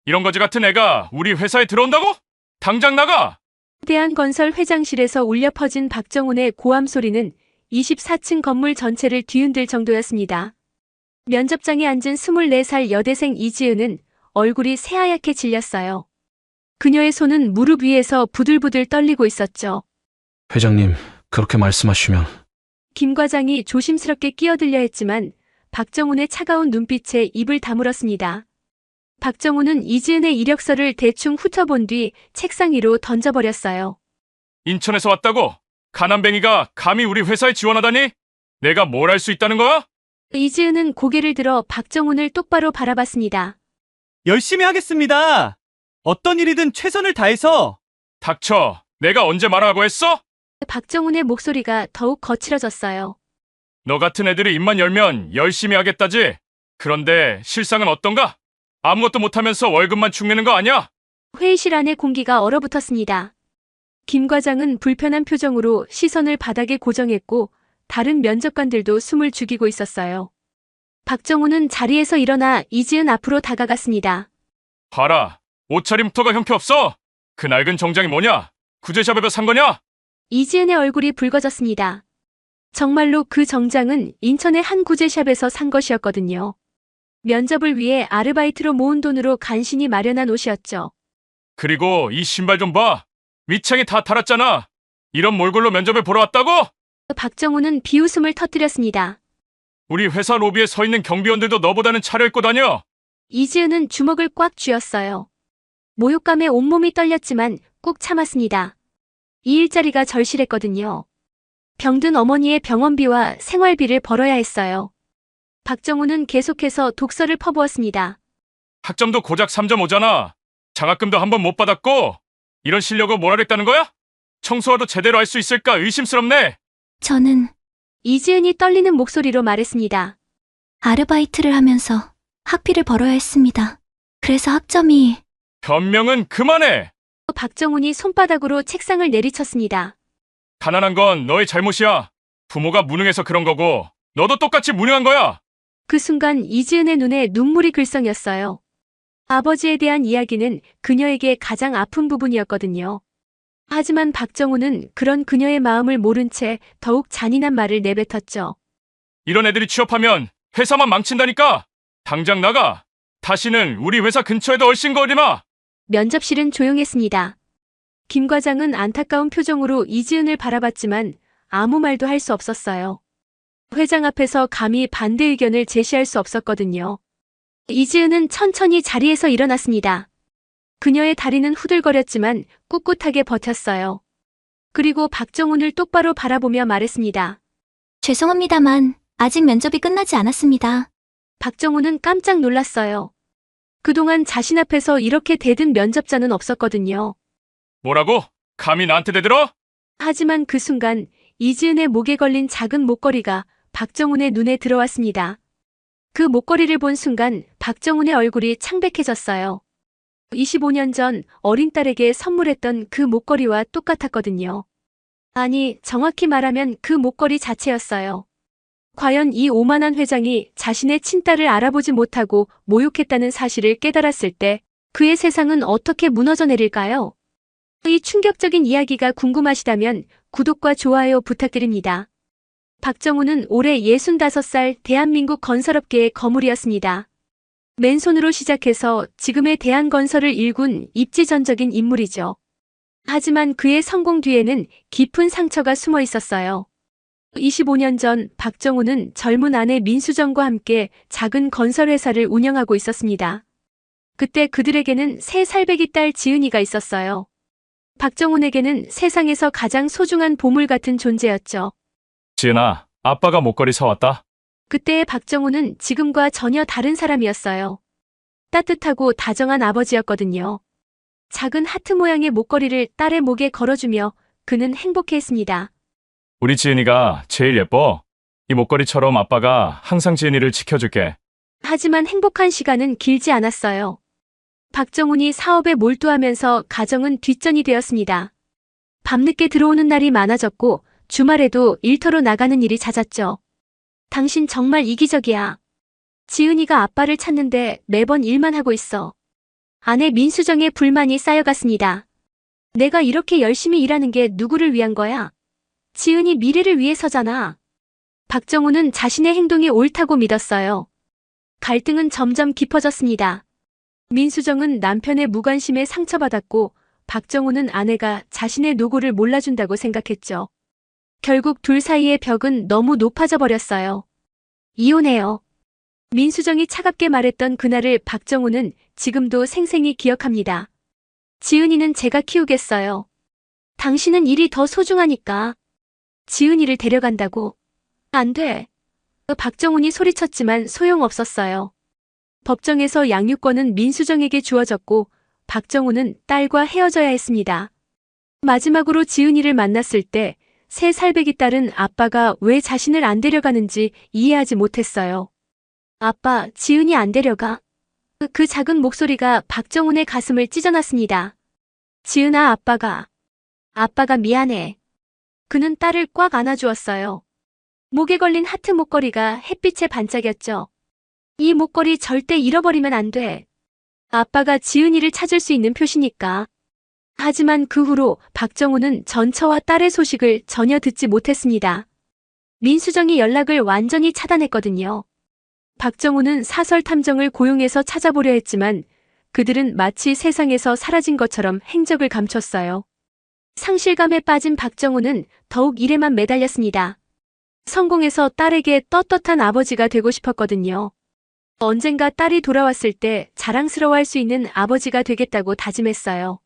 이런 거지 같은 애가 우리 회사에 들어온다고? 당장 나가! 대한건설 회장실에서 울려 퍼진 박정훈의 고함 소리는 24층 건물 전체를 뒤흔들 정도였습니다. 면접장에 앉은 24살 여대생 이지은은 얼굴이 새하얗게 질렸어요. 그녀의 손은 무릎 위에서 부들부들 떨리고 있었죠. 회장님, 그렇게 말씀하시면. 김 과장이 조심스럽게 끼어들려 했지만 박정훈의 차가운 눈빛에 입을 다물었습니다. 박정훈은 이지은의 이력서를 대충 훑어본 뒤 책상 위로 던져버렸어요. 인천에서 왔다고? 가난뱅이가 감히 우리 회사에 지원하다니? 내가 뭘 할 수 있다는 거야? 이지은은 고개를 들어 박정훈을 똑바로 바라봤습니다. 열심히 하겠습니다. 어떤 일이든 최선을 다해서. 닥쳐. 내가 언제 말하라고 했어? 박정훈의 목소리가 더욱 거칠어졌어요. 너 같은 애들이 입만 열면 열심히 하겠다지. 그런데 실상은 어떤가? 아무것도 못하면서 월급만 축내는 거 아니야? 회의실 안의 공기가 얼어붙었습니다. 김 과장은 불편한 표정으로 시선을 바닥에 고정했고 다른 면접관들도 숨을 죽이고 있었어요. 박정훈은 자리에서 일어나 이지은 앞으로 다가갔습니다. 봐라. 옷차림부터가 형편없어. 그 낡은 정장이 뭐냐? 구제샵에서 산 거냐? 이지은의 얼굴이 붉어졌습니다. 정말로 그 정장은 인천의 한 구제샵에서 산 것이었거든요. 면접을 위해 아르바이트로 모은 돈으로 간신히 마련한 옷이었죠. 그리고 이 신발 좀 봐. 밑창이 다 달았잖아. 이런 몰골로 면접을 보러 왔다고? 박정훈은 비웃음을 터뜨렸습니다. 우리 회사 로비에 서 있는 경비원들도 너보다는 차려입고 다녀. 이지은은 주먹을 꽉 쥐었어요. 모욕감에 온몸이 떨렸지만 꾹 참았습니다. 이 일자리가 절실했거든요. 병든 어머니의 병원비와 생활비를 벌어야 했어요. 박정훈은 계속해서 독서를 퍼부었습니다. 학점도 고작 3.5잖아. 장학금도 한 번 못 받았고 이런 실력을 뭘 하겠다는 거야? 청소라도 제대로 할 수 있을까 의심스럽네. 저는 이지은이 떨리는 목소리로 말했습니다. 아르바이트를 하면서 학비를 벌어야 했습니다. 그래서 학점이 변명은 그만해. 박정훈이 손바닥으로 책상을 내리쳤습니다. 가난한 건 너의 잘못이야. 부모가 무능해서 그런 거고 너도 똑같이 무능한 거야. 그 순간 이지은의 눈에 눈물이 글썽였어요. 아버지에 대한 이야기는 그녀에게 가장 아픈 부분이었거든요. 하지만 박정훈은 그런 그녀의 마음을 모른 채 더욱 잔인한 말을 내뱉었죠. 이런 애들이 취업하면 회사만 망친다니까. 당장 나가. 다시는 우리 회사 근처에도 얼씬거리지 마. 면접실은 조용했습니다. 김 과장은 안타까운 표정으로 이지은을 바라봤지만 아무 말도 할 수 없었어요. 회장 앞에서 감히 반대 의견을 제시할 수 없었거든요. 이지은은 천천히 자리에서 일어났습니다. 그녀의 다리는 후들거렸지만 꿋꿋하게 버텼어요. 그리고 박정훈을 똑바로 바라보며 말했습니다. 죄송합니다만 아직 면접이 끝나지 않았습니다. 박정훈은 깜짝 놀랐어요. 그동안 자신 앞에서 이렇게 대든 면접자는 없었거든요. 뭐라고? 감히 나한테 대들어? 하지만 그 순간 이지은의 목에 걸린 작은 목걸이가 박정훈의 눈에 들어왔습니다. 그 목걸이를 본 순간 박정훈의 얼굴이 창백해졌어요. 25년 전 어린 딸에게 선물했던 그 목걸이와 똑같았거든요. 아니, 정확히 말하면 그 목걸이 자체였어요. 과연 이 오만한 회장이 자신의 친딸을 알아보지 못하고 모욕했다는 사실을 깨달았을 때 그의 세상은 어떻게 무너져 내릴까요? 이 충격적인 이야기가 궁금하시다면 구독과 좋아요 부탁드립니다. 박정훈은 올해 65살 대한민국 건설업계의 거물이었습니다. 맨손으로 시작해서 지금의 대한건설을 일군 입지전적인 인물이죠. 하지만 그의 성공 뒤에는 깊은 상처가 숨어 있었어요. 25년 전 박정훈은 젊은 아내 민수정과 함께 작은 건설회사를 운영하고 있었습니다. 그때 그들에게는 새 살배기 딸 지은이가 있었어요. 박정훈에게는 세상에서 가장 소중한 보물 같은 존재였죠. 지은아, 아빠가 목걸이 사왔다. 그때의 박정훈은 지금과 전혀 다른 사람이었어요. 따뜻하고 다정한 아버지였거든요. 작은 하트 모양의 목걸이를 딸의 목에 걸어주며 그는 행복해했습니다. 우리 지은이가 제일 예뻐. 이 목걸이처럼 아빠가 항상 지은이를 지켜줄게. 하지만 행복한 시간은 길지 않았어요. 박정훈이 사업에 몰두하면서 가정은 뒷전이 되었습니다. 밤늦게 들어오는 날이 많아졌고 주말에도 일터로 나가는 일이 잦았죠. 당신 정말 이기적이야. 지은이가 아빠를 찾는데 매번 일만 하고 있어. 아내 민수정의 불만이 쌓여갔습니다. 내가 이렇게 열심히 일하는 게 누구를 위한 거야? 지은이 미래를 위해서잖아. 박정우는 자신의 행동이 옳다고 믿었어요. 갈등은 점점 깊어졌습니다. 민수정은 남편의 무관심에 상처받았고 박정우는 아내가 자신의 노고를 몰라준다고 생각했죠. 결국 둘 사이의 벽은 너무 높아져 버렸어요. 이혼해요. 민수정이 차갑게 말했던 그날을 박정우는 지금도 생생히 기억합니다. 지은이는 제가 키우겠어요. 당신은 일이 더 소중하니까. 지은이를 데려간다고. 안 돼. 박정훈이 소리쳤지만 소용없었어요. 법정에서 양육권은 민수정에게 주어졌고 박정훈은 딸과 헤어져야 했습니다. 마지막으로 지은이를 만났을 때 새 살배기 딸은 아빠가 왜 자신을 안 데려가는지 이해하지 못했어요. 아빠, 지은이 안 데려가? 그 작은 목소리가 박정훈의 가슴을 찢어놨습니다. 지은아, 아빠가 미안해. 그는 딸을 꽉 안아주었어요. 목에 걸린 하트 목걸이가 햇빛에 반짝였죠. 이 목걸이 절대 잃어버리면 안 돼. 아빠가 지은이를 찾을 수 있는 표시니까. 하지만 그 후로 박정우는 전처와 딸의 소식을 전혀 듣지 못했습니다. 민수정이 연락을 완전히 차단했거든요. 박정우는 사설 탐정을 고용해서 찾아보려 했지만 그들은 마치 세상에서 사라진 것처럼 행적을 감췄어요. 상실감에 빠진 박정우는 더욱 일에만 매달렸습니다. 성공해서 딸에게 떳떳한 아버지가 되고 싶었거든요. 언젠가 딸이 돌아왔을 때 자랑스러워할 수 있는 아버지가 되겠다고 다짐했어요.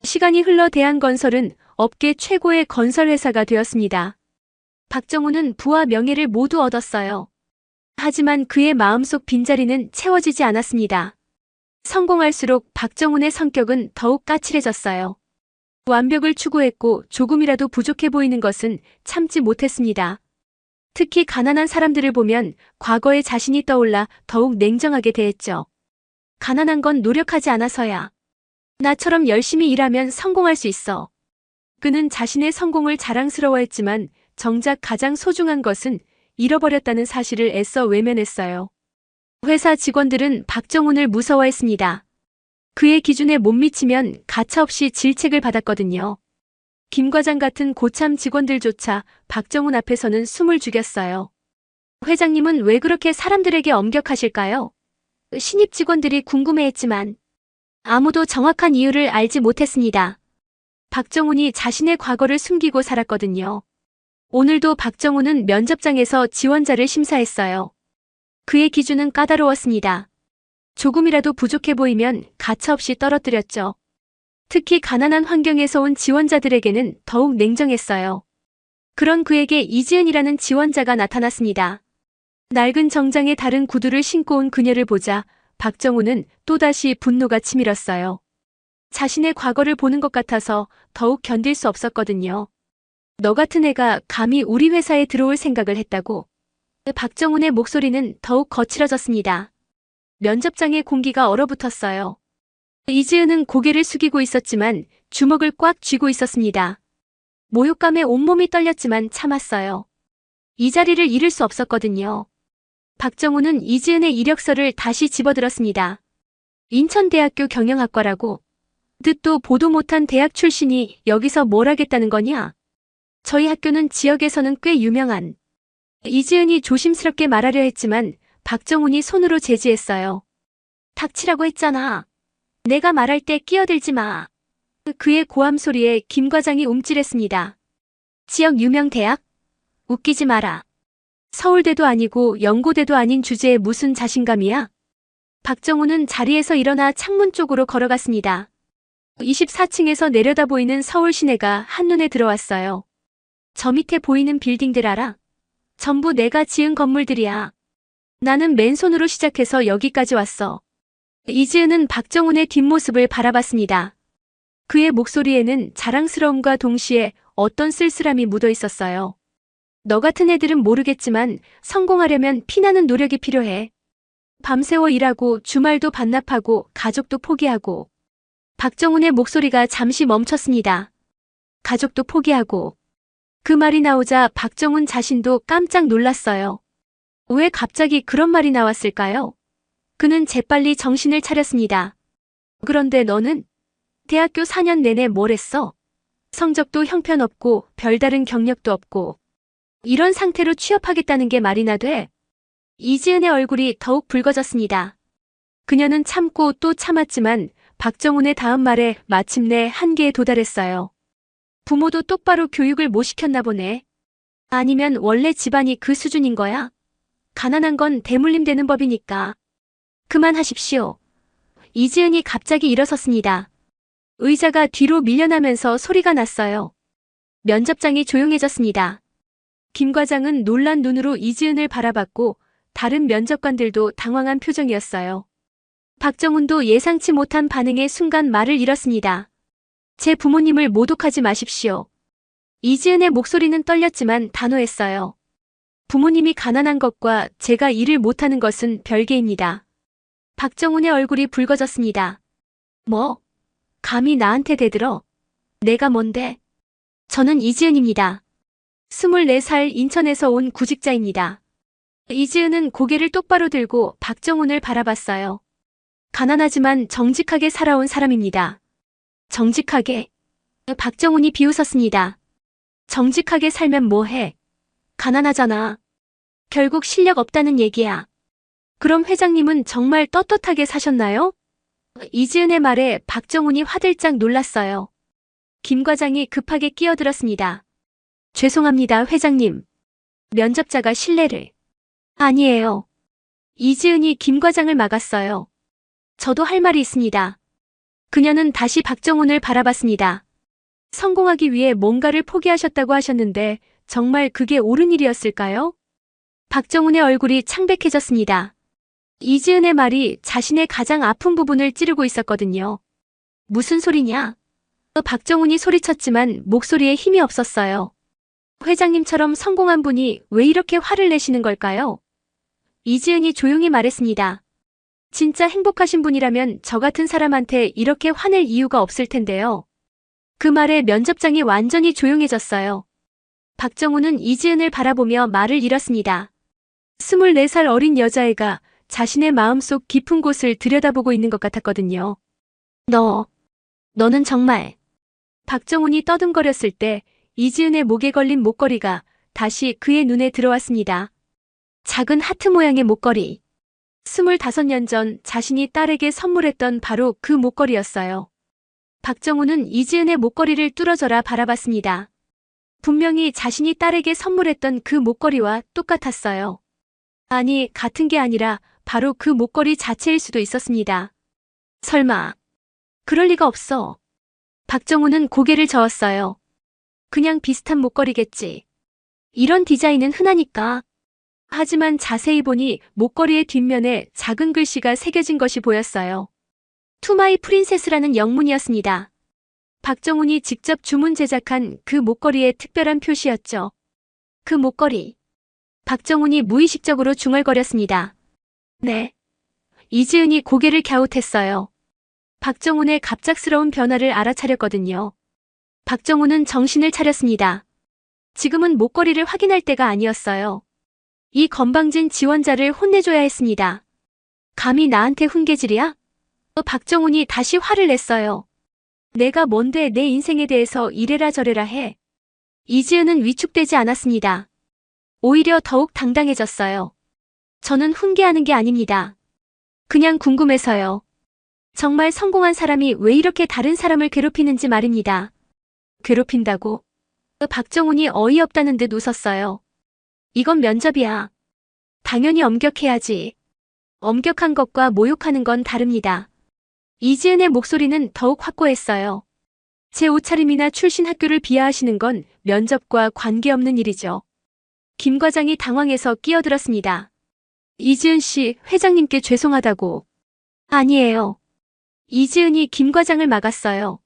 시간이 흘러 대한건설은 업계 최고의 건설회사가 되었습니다. 박정우는 부와 명예를 모두 얻었어요. 하지만 그의 마음속 빈자리는 채워지지 않았습니다. 성공할수록 박정훈의 성격은 더욱 까칠해졌어요. 완벽을 추구했고 조금이라도 부족해 보이는 것은 참지 못했습니다. 특히 가난한 사람들을 보면 과거의 자신이 떠올라 더욱 냉정하게 대했죠. 가난한 건 노력하지 않아서야. 나처럼 열심히 일하면 성공할 수 있어. 그는 자신의 성공을 자랑스러워했지만 정작 가장 소중한 것은 잃어버렸다는 사실을 애써 외면했어요. 회사 직원들은 박정훈을 무서워했습니다. 그의 기준에 못 미치면 가차없이 질책을 받았거든요. 김 과장 같은 고참 직원들조차 박정훈 앞에서는 숨을 죽였어요. 회장님은 왜 그렇게 사람들에게 엄격하실까요? 신입 직원들이 궁금해했지만 아무도 정확한 이유를 알지 못했습니다. 박정훈이 자신의 과거를 숨기고 살았거든요. 오늘도 박정훈은 면접장에서 지원자를 심사했어요. 그의 기준은 까다로웠습니다. 조금이라도 부족해 보이면 가차없이 떨어뜨렸죠. 특히 가난한 환경에서 온 지원자들에게는 더욱 냉정했어요. 그런 그에게 이지은이라는 지원자가 나타났습니다. 낡은 정장에 다른 구두를 신고 온 그녀를 보자 박정훈은 또다시 분노가 치밀었어요. 자신의 과거를 보는 것 같아서 더욱 견딜 수 없었거든요. 너 같은 애가 감히 우리 회사에 들어올 생각을 했다고. 박정훈의 목소리는 더욱 거칠어졌습니다. 면접장의 공기가 얼어붙었어요. 이지은은 고개를 숙이고 있었지만 주먹을 꽉 쥐고 있었습니다. 모욕감에 온몸이 떨렸지만 참았어요. 이 자리를 잃을 수 없었거든요. 박정훈은 이지은의 이력서를 다시 집어들었습니다. 인천대학교 경영학과라고. 듣도 보도 못한 대학 출신이 여기서 뭘 하겠다는 거냐? 저희 학교는 지역에서는 꽤 유명한. 이지은이 조심스럽게 말하려 했지만 박정훈이 손으로 제지했어요. 닥치라고 했잖아. 내가 말할 때 끼어들지 마. 그의 고함 소리에 김 과장이 움찔했습니다. 지역 유명 대학? 웃기지 마라. 서울대도 아니고 연고대도 아닌 주제에 무슨 자신감이야? 박정훈은 자리에서 일어나 창문 쪽으로 걸어갔습니다. 24층에서 내려다 보이는 서울 시내가 한눈에 들어왔어요. 저 밑에 보이는 빌딩들 알아? 전부 내가 지은 건물들이야. 나는 맨손으로 시작해서 여기까지 왔어. 이지은은 박정훈의 뒷모습을 바라봤습니다. 그의 목소리에는 자랑스러움과 동시에 어떤 쓸쓸함이 묻어 있었어요. 너 같은 애들은 모르겠지만 성공하려면 피나는 노력이 필요해. 밤새워 일하고 주말도 반납하고 가족도 포기하고. 박정훈의 목소리가 잠시 멈췄습니다. 가족도 포기하고. 그 말이 나오자 박정훈 자신도 깜짝 놀랐어요. 왜 갑자기 그런 말이 나왔을까요? 그는 재빨리 정신을 차렸습니다. 그런데 너는 대학교 4년 내내 뭘 했어? 성적도 형편없고 별다른 경력도 없고 이런 상태로 취업하겠다는 게 말이나 돼? 이지은의 얼굴이 더욱 붉어졌습니다. 그녀는 참고 또 참았지만 박정훈의 다음 말에 마침내 한계에 도달했어요. 부모도 똑바로 교육을 못 시켰나 보네. 아니면 원래 집안이 그 수준인 거야? 가난한 건 대물림 되는 법이니까. 그만하십시오. 이지은이 갑자기 일어섰습니다. 의자가 뒤로 밀려나면서 소리가 났어요. 면접장이 조용해졌습니다. 김 과장은 놀란 눈으로 이지은을 바라봤고 다른 면접관들도 당황한 표정이었어요. 박정훈도 예상치 못한 반응에 순간 말을 잃었습니다. 제 부모님을 모독하지 마십시오. 이지은의 목소리는 떨렸지만 단호했어요. 부모님이 가난한 것과 제가 일을 못하는 것은 별개입니다. 박정훈의 얼굴이 붉어졌습니다. 뭐? 감히 나한테 대들어? 내가 뭔데? 저는 이지은입니다. 24살 인천에서 온 구직자입니다. 이지은은 고개를 똑바로 들고 박정훈을 바라봤어요. 가난하지만 정직하게 살아온 사람입니다. 정직하게? 박정훈이 비웃었습니다. 정직하게 살면 뭐해? 가난하잖아. 결국 실력 없다는 얘기야. 그럼 회장님은 정말 떳떳하게 사셨나요? 이지은의 말에 박정훈이 화들짝 놀랐어요. 김 과장이 급하게 끼어들었습니다. 죄송합니다, 회장님. 면접자가 실례를. 아니에요. 이지은이 김 과장을 막았어요. 저도 할 말이 있습니다. 그녀는 다시 박정훈을 바라봤습니다. 성공하기 위해 뭔가를 포기하셨다고 하셨는데 정말 그게 옳은 일이었을까요? 박정훈의 얼굴이 창백해졌습니다. 이지은의 말이 자신의 가장 아픈 부분을 찌르고 있었거든요. 무슨 소리냐? 박정훈이 소리쳤지만 목소리에 힘이 없었어요. 회장님처럼 성공한 분이 왜 이렇게 화를 내시는 걸까요? 이지은이 조용히 말했습니다. 진짜 행복하신 분이라면 저 같은 사람한테 이렇게 화낼 이유가 없을 텐데요. 그 말에 면접장이 완전히 조용해졌어요. 박정훈은 이지은을 바라보며 말을 잃었습니다. 24살 어린 여자애가 자신의 마음속 깊은 곳을 들여다보고 있는 것 같았거든요. 너는 정말. 박정훈이 떠듬거렸을 때 이지은의 목에 걸린 목걸이가 다시 그의 눈에 들어왔습니다. 작은 하트 모양의 목걸이. 25년 전 자신이 딸에게 선물했던 바로 그 목걸이였어요. 박정훈은 이지은의 목걸이를 뚫어져라 바라봤습니다. 분명히 자신이 딸에게 선물했던 그 목걸이와 똑같았어요. 아니, 같은 게 아니라 바로 그 목걸이 자체일 수도 있었습니다. 설마. 그럴 리가 없어. 박정훈은 고개를 저었어요. 그냥 비슷한 목걸이겠지. 이런 디자인은 흔하니까. 하지만 자세히 보니 목걸이의 뒷면에 작은 글씨가 새겨진 것이 보였어요. 투마이 프린세스라는 영문이었습니다. 박정훈이 직접 주문 제작한 그 목걸이의 특별한 표시였죠. 그 목걸이. 박정훈이 무의식적으로 중얼거렸습니다. 네. 이지은이 고개를 갸웃했어요. 박정훈의 갑작스러운 변화를 알아차렸거든요. 박정훈은 정신을 차렸습니다. 지금은 목걸이를 확인할 때가 아니었어요. 이 건방진 지원자를 혼내줘야 했습니다. 감히 나한테 훈계질이야? 박정훈이 다시 화를 냈어요. 내가 뭔데 내 인생에 대해서 이래라 저래라 해. 이지은은 위축되지 않았습니다. 오히려 더욱 당당해졌어요. 저는 훈계하는 게 아닙니다. 그냥 궁금해서요. 정말 성공한 사람이 왜 이렇게 다른 사람을 괴롭히는지 말입니다. 괴롭힌다고? 박정훈이 어이없다는 듯 웃었어요. 이건 면접이야. 당연히 엄격해야지. 엄격한 것과 모욕하는 건 다릅니다. 이지은의 목소리는 더욱 확고했어요. 제 옷차림이나 출신 학교를 비하하시는 건 면접과 관계없는 일이죠. 김 과장이 당황해서 끼어들었습니다. 이지은 씨, 회장님께 죄송하다고. 아니에요. 이지은이 김 과장을 막았어요.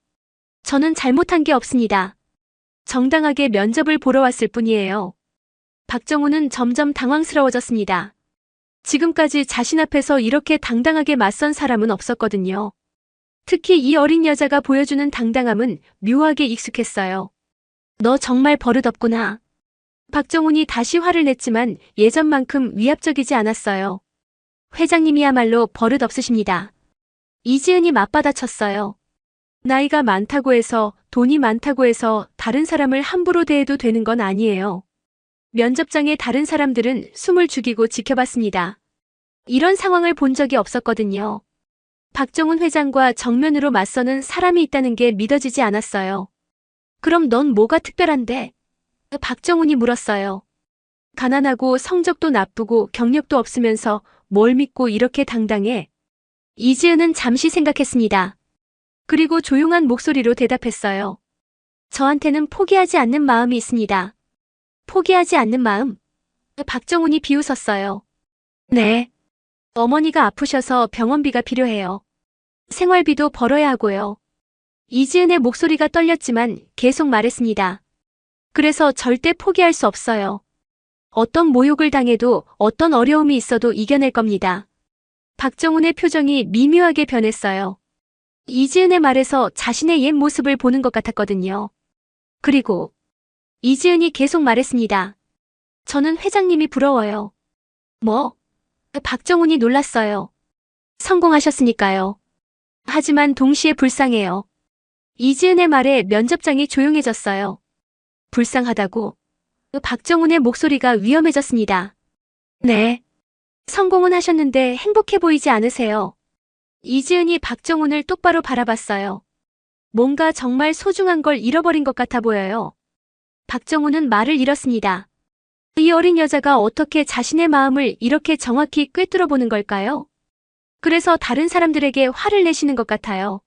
저는 잘못한 게 없습니다. 정당하게 면접을 보러 왔을 뿐이에요. 박정훈은 점점 당황스러워졌습니다. 지금까지 자신 앞에서 이렇게 당당하게 맞선 사람은 없었거든요. 특히 이 어린 여자가 보여주는 당당함은 묘하게 익숙했어요. 너 정말 버릇없구나. 박정훈이 다시 화를 냈지만 예전만큼 위압적이지 않았어요. 회장님이야말로 버릇없으십니다. 이지은이 맞받아쳤어요. 나이가 많다고 해서, 돈이 많다고 해서 다른 사람을 함부로 대해도 되는 건 아니에요. 면접장에 다른 사람들은 숨을 죽이고 지켜봤습니다. 이런 상황을 본 적이 없었거든요. 박정훈 회장과 정면으로 맞서는 사람이 있다는 게 믿어지지 않았어요. 그럼 넌 뭐가 특별한데? 박정훈이 물었어요. 가난하고 성적도 나쁘고 경력도 없으면서 뭘 믿고 이렇게 당당해? 이지은은 잠시 생각했습니다. 그리고 조용한 목소리로 대답했어요. 저한테는 포기하지 않는 마음이 있습니다. 포기하지 않는 마음? 박정훈이 비웃었어요. 네. 어머니가 아프셔서 병원비가 필요해요. 생활비도 벌어야 하고요. 이지은의 목소리가 떨렸지만 계속 말했습니다. 그래서 절대 포기할 수 없어요. 어떤 모욕을 당해도 어떤 어려움이 있어도 이겨낼 겁니다. 박정훈의 표정이 미묘하게 변했어요. 이지은의 말에서 자신의 옛 모습을 보는 것 같았거든요. 그리고 이지은이 계속 말했습니다. 저는 회장님이 부러워요. 뭐? 박정훈이 놀랐어요. 성공하셨으니까요. 하지만 동시에 불쌍해요. 이지은의 말에 면접장이 조용해졌어요. 불쌍하다고? 박정훈의 목소리가 위험해졌습니다. 네. 성공은 하셨는데 행복해 보이지 않으세요? 이지은이 박정훈을 똑바로 바라봤어요. 뭔가 정말 소중한 걸 잃어버린 것 같아 보여요. 박정훈은 말을 잃었습니다. 이 어린 여자가 어떻게 자신의 마음을 이렇게 정확히 꿰뚫어 보는 걸까요? 그래서 다른 사람들에게 화를 내시는 것 같아요.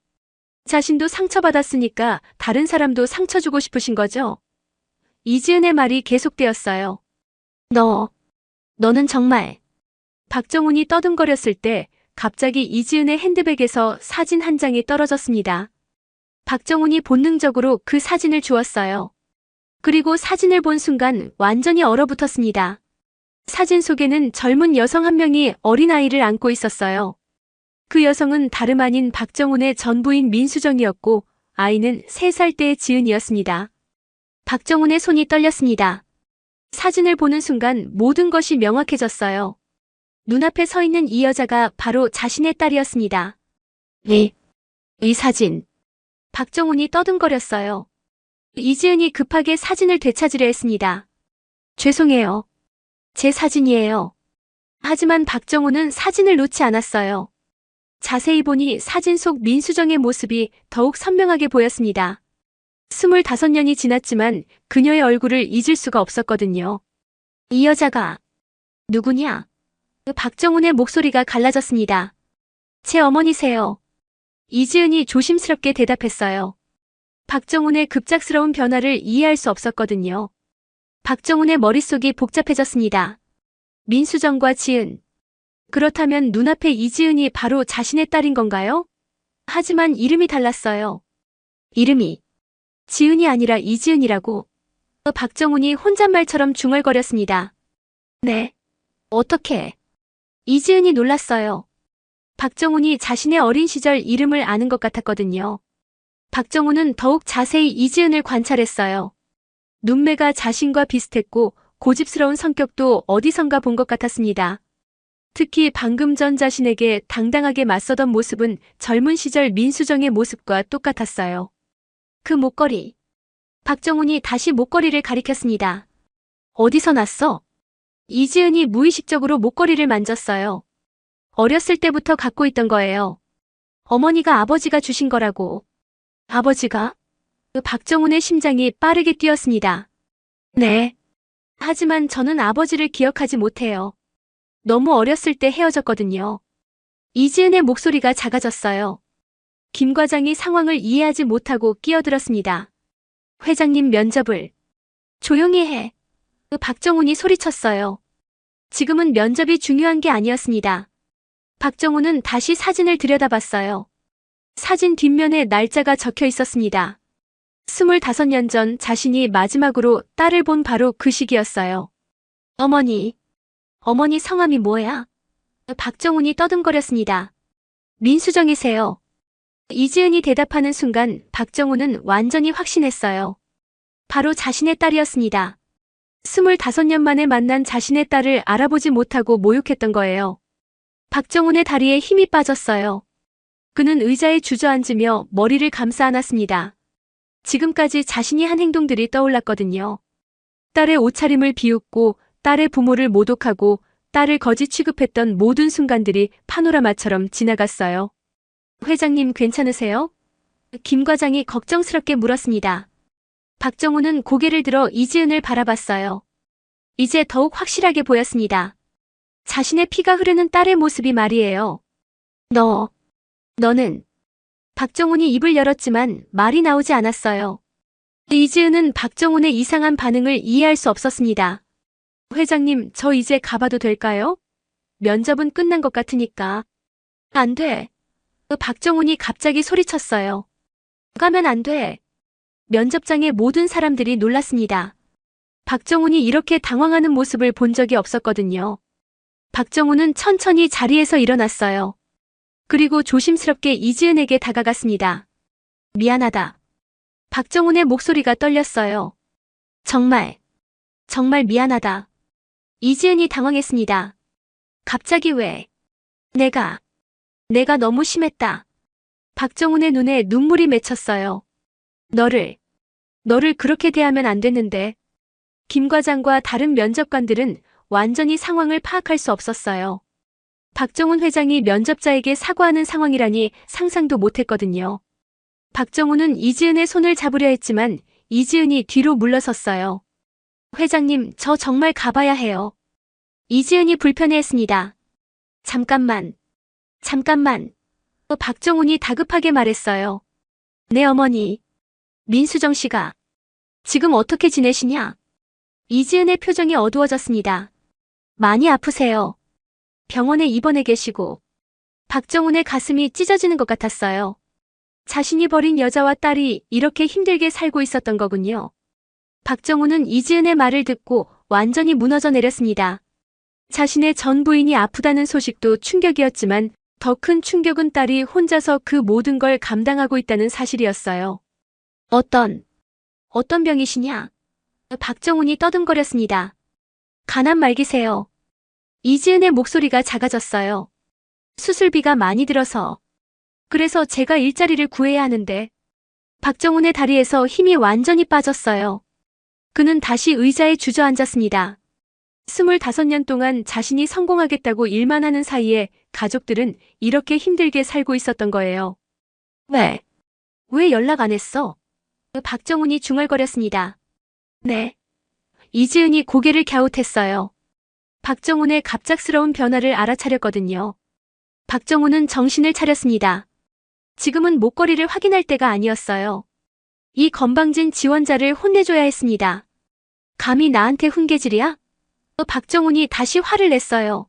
자신도 상처받았으니까 다른 사람도 상처 주고 싶으신 거죠? 이지은의 말이 계속되었어요. 너는 정말... 박정훈이 떠듬거렸을 때 갑자기 이지은의 핸드백에서 사진 한 장이 떨어졌습니다. 박정훈이 본능적으로 그 사진을 주었어요. 그리고 사진을 본 순간 완전히 얼어붙었습니다. 사진 속에는 젊은 여성 한 명이 어린아이를 안고 있었어요. 그 여성은 다름 아닌 박정훈의 전 부인 민수정이었고 아이는 3살 때의 지은이었습니다. 박정훈의 손이 떨렸습니다. 사진을 보는 순간 모든 것이 명확해졌어요. 눈앞에 서 있는 이 여자가 바로 자신의 딸이었습니다. 이 사진. 박정훈이 떠듬거렸어요. 이지은이 급하게 사진을 되찾으려 했습니다. 죄송해요. 제 사진이에요. 하지만 박정훈은 사진을 놓지 않았어요. 자세히 보니 사진 속 민수정의 모습이 더욱 선명하게 보였습니다. 25년이 지났지만 그녀의 얼굴을 잊을 수가 없었거든요. 이 여자가 누구냐? 박정훈의 목소리가 갈라졌습니다. 제 어머니세요. 이지은이 조심스럽게 대답했어요. 박정훈의 급작스러운 변화를 이해할 수 없었거든요. 박정훈의 머릿속이 복잡해졌습니다. 민수정과 지은. 그렇다면 눈앞에 이지은이 바로 자신의 딸인 건가요? 하지만 이름이 달랐어요. 이름이 지은이 아니라 이지은이라고. 박정훈이 혼잣말처럼 중얼거렸습니다. 네. 어떻게? 이지은이 놀랐어요. 박정훈이 자신의 어린 시절 이름을 아는 것 같았거든요. 박정훈은 더욱 자세히 이지은을 관찰했어요. 눈매가 자신과 비슷했고 고집스러운 성격도 어디선가 본 것 같았습니다. 특히 방금 전 자신에게 당당하게 맞서던 모습은 젊은 시절 민수정의 모습과 똑같았어요. 그 목걸이. 박정훈이 다시 목걸이를 가리켰습니다. 어디서 났어? 이지은이 무의식적으로 목걸이를 만졌어요. 어렸을 때부터 갖고 있던 거예요. 어머니가 아버지가 주신 거라고. 아버지가? 박정훈의 심장이 빠르게 뛰었습니다. 네. 하지만 저는 아버지를 기억하지 못해요. 너무 어렸을 때 헤어졌거든요. 이지은의 목소리가 작아졌어요. 김 과장이 상황을 이해하지 못하고 끼어들었습니다. 회장님 면접을 조용히 해. 박정훈이 소리쳤어요. 지금은 면접이 중요한 게 아니었습니다. 박정훈은 다시 사진을 들여다봤어요. 사진 뒷면에 날짜가 적혀 있었습니다. 25년 전 자신이 마지막으로 딸을 본 바로 그 시기였어요. 어머니 성함이 뭐야? 박정훈이 떠듬거렸습니다. 민수정이세요. 이지은이 대답하는 순간 박정훈은 완전히 확신했어요. 바로 자신의 딸이었습니다. 25년 만에 만난 자신의 딸을 알아보지 못하고 모욕했던 거예요. 박정훈의 다리에 힘이 빠졌어요. 그는 의자에 주저앉으며 머리를 감싸 안았습니다. 지금까지 자신이 한 행동들이 떠올랐거든요. 딸의 옷차림을 비웃고 딸의 부모를 모독하고 딸을 거지 취급했던 모든 순간들이 파노라마처럼 지나갔어요. 회장님 괜찮으세요? 김 과장이 걱정스럽게 물었습니다. 박정우는 고개를 들어 이지은을 바라봤어요. 이제 더욱 확실하게 보였습니다. 자신의 피가 흐르는 딸의 모습이 말이에요. 너는. 박정훈이 입을 열었지만 말이 나오지 않았어요. 이지은은 박정훈의 이상한 반응을 이해할 수 없었습니다. 회장님, 저 이제 가봐도 될까요? 면접은 끝난 것 같으니까. 안 돼. 박정훈이 갑자기 소리쳤어요. 가면 안 돼. 면접장의 모든 사람들이 놀랐습니다. 박정훈이 이렇게 당황하는 모습을 본 적이 없었거든요. 박정훈은 천천히 자리에서 일어났어요. 그리고 조심스럽게 이지은에게 다가갔습니다. 미안하다. 박정훈의 목소리가 떨렸어요. 정말 미안하다. 이지은이 당황했습니다. 갑자기 왜? 내가 너무 심했다. 박정훈의 눈에 눈물이 맺혔어요. 너를 그렇게 대하면 안 됐는데. 김 과장과 다른 면접관들은 완전히 상황을 파악할 수 없었어요. 박정훈 회장이 면접자에게 사과하는 상황이라니 상상도 못했거든요. 박정훈은 이지은의 손을 잡으려 했지만 이지은이 뒤로 물러섰어요. 회장님, 저 정말 가봐야 해요. 이지은이 불편해했습니다. 잠깐만. 박정훈이 다급하게 말했어요. 내 어머니, 민수정 씨가 지금 어떻게 지내시냐? 이지은의 표정이 어두워졌습니다. 많이 아프세요. 병원에 입원해 계시고. 박정훈의 가슴이 찢어지는 것 같았어요. 자신이 버린 여자와 딸이 이렇게 힘들게 살고 있었던 거군요. 박정훈은 이지은의 말을 듣고 완전히 무너져 내렸습니다. 자신의 전 부인이 아프다는 소식도 충격이었지만 더 큰 충격은 딸이 혼자서 그 모든 걸 감당하고 있다는 사실이었어요. 어떤 병이시냐? 박정훈이 떠듬거렸습니다. 간암 말기세요. 이지은의 목소리가 작아졌어요. 수술비가 많이 들어서. 그래서 제가 일자리를 구해야 하는데. 박정훈의 다리에서 힘이 완전히 빠졌어요. 그는 다시 의자에 주저앉았습니다. 25년 동안 자신이 성공하겠다고 일만 하는 사이에 가족들은 이렇게 힘들게 살고 있었던 거예요. 왜 연락 안 했어? 박정훈이 중얼거렸습니다. 네. 이지은이 고개를 갸웃했어요. 박정훈의 갑작스러운 변화를 알아차렸거든요. 박정훈은 정신을 차렸습니다. 지금은 목걸이를 확인할 때가 아니었어요. 이 건방진 지원자를 혼내줘야 했습니다. 감히 나한테 훈계질이야? 박정훈이 다시 화를 냈어요.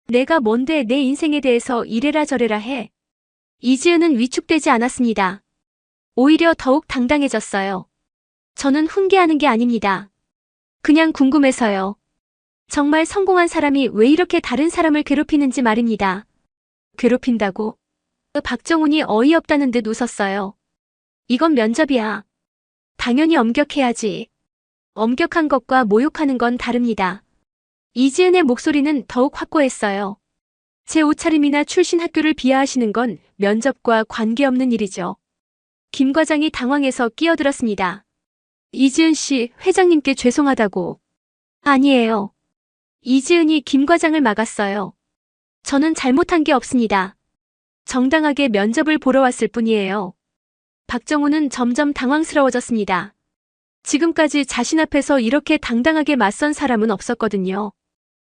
내가 뭔데 내 인생에 대해서 이래라 저래라 해. 이지은은 위축되지 않았습니다. 오히려 더욱 당당해졌어요. 저는 훈계하는 게 아닙니다. 그냥 궁금해서요. 정말 성공한 사람이 왜 이렇게 다른 사람을 괴롭히는지 말입니다. 괴롭힌다고? 박정훈이 어이없다는 듯 웃었어요. 이건 면접이야. 당연히 엄격해야지. 엄격한 것과 모욕하는 건 다릅니다. 이지은의 목소리는 더욱 확고했어요. 제 옷차림이나 출신 학교를 비하하시는 건 면접과 관계없는 일이죠. 김 과장이 당황해서 끼어들었습니다. 이지은 씨, 회장님께 죄송하다고. 아니에요. 이지은이 김 과장을 막았어요. 저는 잘못한 게 없습니다. 정당하게 면접을 보러 왔을 뿐이에요. 박정훈은 점점 당황스러워졌습니다. 지금까지 자신 앞에서 이렇게 당당하게 맞선 사람은 없었거든요.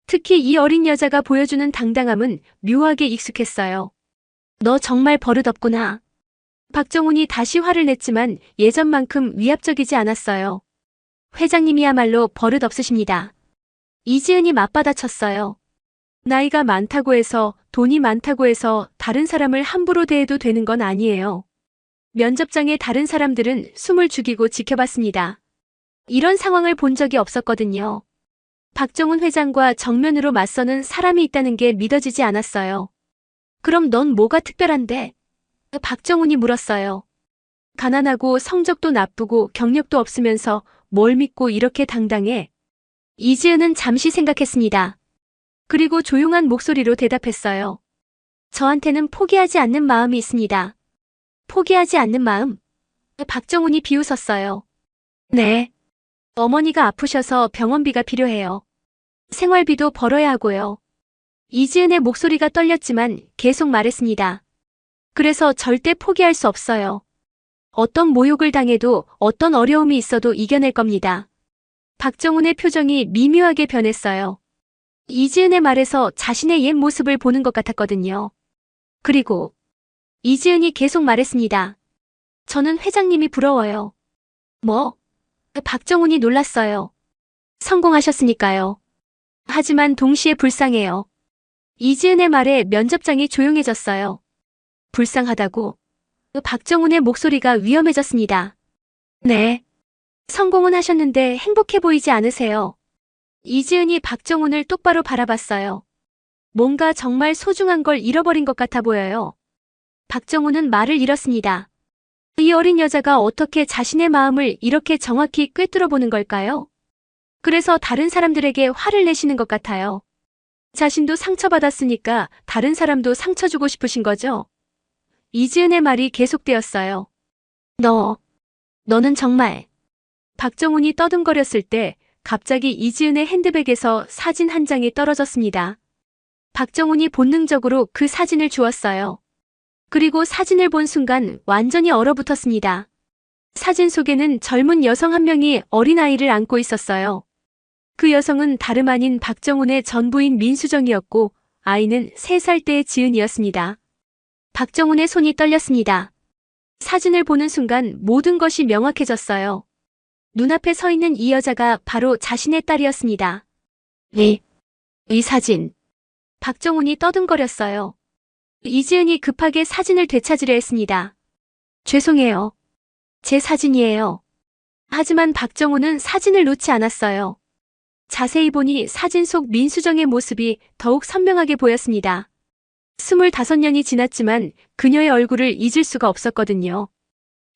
특히 이 어린 여자가 보여주는 당당함은 묘하게 익숙했어요. 너 정말 버릇없구나. 박정훈이 다시 화를 냈지만 예전만큼 위압적이지 않았어요. 회장님이야말로 버릇없으십니다. 이지은이 맞받아쳤어요. 나이가 많다고 해서, 돈이 많다고 해서 다른 사람을 함부로 대해도 되는 건 아니에요. 면접장의 다른 사람들은 숨을 죽이고 지켜봤습니다. 이런 상황을 본 적이 없었거든요. 박정훈 회장과 정면으로 맞서는 사람이 있다는 게 믿어지지 않았어요. 그럼 넌 뭐가 특별한데? 박정훈이 물었어요. 가난하고 성적도 나쁘고 경력도 없으면서 뭘 믿고 이렇게 당당해? 이지은은 잠시 생각했습니다. 그리고 조용한 목소리로 대답했어요. 저한테는 포기하지 않는 마음이 있습니다. 포기하지 않는 마음? 박정훈이 비웃었어요. 네. 어머니가 아프셔서 병원비가 필요해요. 생활비도 벌어야 하고요. 이지은의 목소리가 떨렸지만 계속 말했습니다. 그래서 절대 포기할 수 없어요. 어떤 모욕을 당해도 어떤 어려움이 있어도 이겨낼 겁니다. 박정훈의 표정이 미묘하게 변했어요. 이지은의 말에서 자신의 옛 모습을 보는 것 같았거든요. 그리고 이지은이 계속 말했습니다. 저는 회장님이 부러워요. 뭐? 박정훈이 놀랐어요. 성공하셨으니까요. 하지만 동시에 불쌍해요. 이지은의 말에 면접장이 조용해졌어요. 불쌍하다고? 박정훈의 목소리가 위험해졌습니다. 네. 성공은 하셨는데 행복해 보이지 않으세요? 이지은이 박정훈을 똑바로 바라봤어요. 뭔가 정말 소중한 걸 잃어버린 것 같아 보여요. 박정훈은 말을 잃었습니다. 이 어린 여자가 어떻게 자신의 마음을 이렇게 정확히 꿰뚫어 보는 걸까요? 그래서 다른 사람들에게 화를 내시는 것 같아요. 자신도 상처받았으니까 다른 사람도 상처 주고 싶으신 거죠? 이지은의 말이 계속되었어요. 너는 정말. 박정훈이 떠듬거렸을 때 갑자기 이지은의 핸드백에서 사진 한 장이 떨어졌습니다. 박정훈이 본능적으로 그 사진을 주었어요. 그리고 사진을 본 순간 완전히 얼어붙었습니다. 사진 속에는 젊은 여성 한 명이 어린아이를 안고 있었어요. 그 여성은 다름 아닌 박정훈의 전부인 민수정이었고 아이는 3살 때의 지은이었습니다. 박정훈의 손이 떨렸습니다. 사진을 보는 순간 모든 것이 명확해졌어요. 눈앞에 서 있는 이 여자가 바로 자신의 딸이었습니다. 이 사진. 박정훈이 떠듬거렸어요. 이지은이 급하게 사진을 되찾으려 했습니다. 죄송해요. 제 사진이에요. 하지만 박정훈은 사진을 놓지 않았어요. 자세히 보니 사진 속 민수정의 모습이 더욱 선명하게 보였습니다. 25년이 지났지만 그녀의 얼굴을 잊을 수가 없었거든요.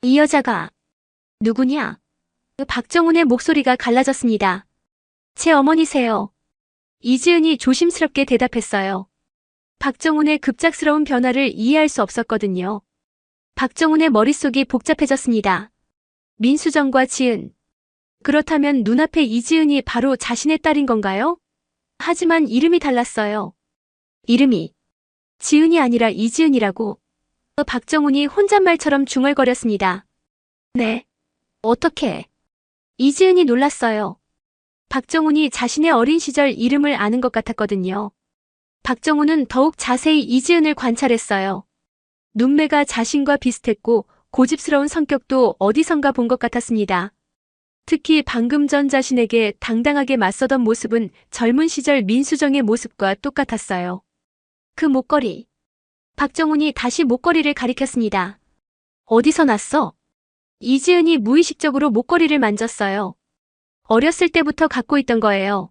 이 여자가 누구냐? 박정훈의 목소리가 갈라졌습니다. 제 어머니세요. 이지은이 조심스럽게 대답했어요. 박정훈의 급작스러운 변화를 이해할 수 없었거든요. 박정훈의 머릿속이 복잡해졌습니다. 민수정과 지은. 그렇다면 눈앞에 이지은이 바로 자신의 딸인 건가요? 하지만 이름이 달랐어요. 이름이 지은이 아니라 이지은이라고. 박정훈이 혼잣말처럼 중얼거렸습니다. 네. 어떻게? 이지은이 놀랐어요. 박정훈이 자신의 어린 시절 이름을 아는 것 같았거든요. 박정훈은 더욱 자세히 이지은을 관찰했어요. 눈매가 자신과 비슷했고 고집스러운 성격도 어디선가 본 것 같았습니다. 특히 방금 전 자신에게 당당하게 맞서던 모습은 젊은 시절 민수정의 모습과 똑같았어요. 그 목걸이. 박정훈이 다시 목걸이를 가리켰습니다. 어디서 났어? 이지은이 무의식적으로 목걸이를 만졌어요. 어렸을 때부터 갖고 있던 거예요.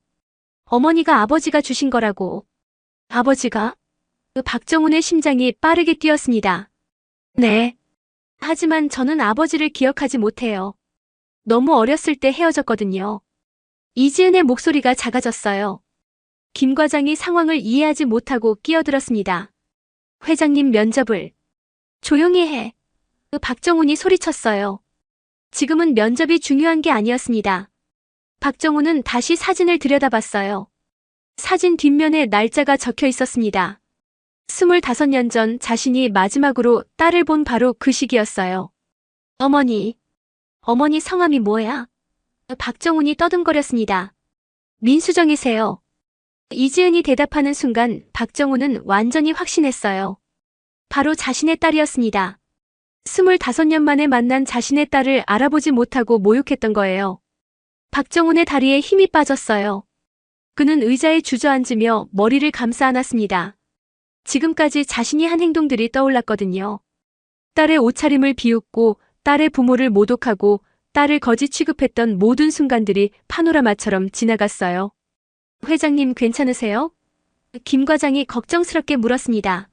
어머니가 아버지가 주신 거라고. 아버지가? 박정훈의 심장이 빠르게 뛰었습니다. 네. 하지만 저는 아버지를 기억하지 못해요. 너무 어렸을 때 헤어졌거든요. 이지은의 목소리가 작아졌어요. 김 과장이 상황을 이해하지 못하고 끼어들었습니다. 회장님 면접을 조용히 해. 박정훈이 소리쳤어요. 지금은 면접이 중요한 게 아니었습니다. 박정훈은 다시 사진을 들여다봤어요. 사진 뒷면에 날짜가 적혀 있었습니다. 25년 전 자신이 마지막으로 딸을 본 바로 그 시기였어요. 어머니 성함이 뭐야? 박정훈이 떠듬거렸습니다. 민수정이세요. 이지은이 대답하는 순간 박정훈은 완전히 확신했어요. 바로 자신의 딸이었습니다. 25년 만에 만난 자신의 딸을 알아보지 못하고 모욕했던 거예요. 박정훈의 다리에 힘이 빠졌어요. 그는 의자에 주저앉으며 머리를 감싸 안았습니다. 지금까지 자신이 한 행동들이 떠올랐거든요. 딸의 옷차림을 비웃고 딸의 부모를 모독하고 딸을 거지 취급했던 모든 순간들이 파노라마처럼 지나갔어요. 회장님 괜찮으세요? 김 과장이 걱정스럽게 물었습니다.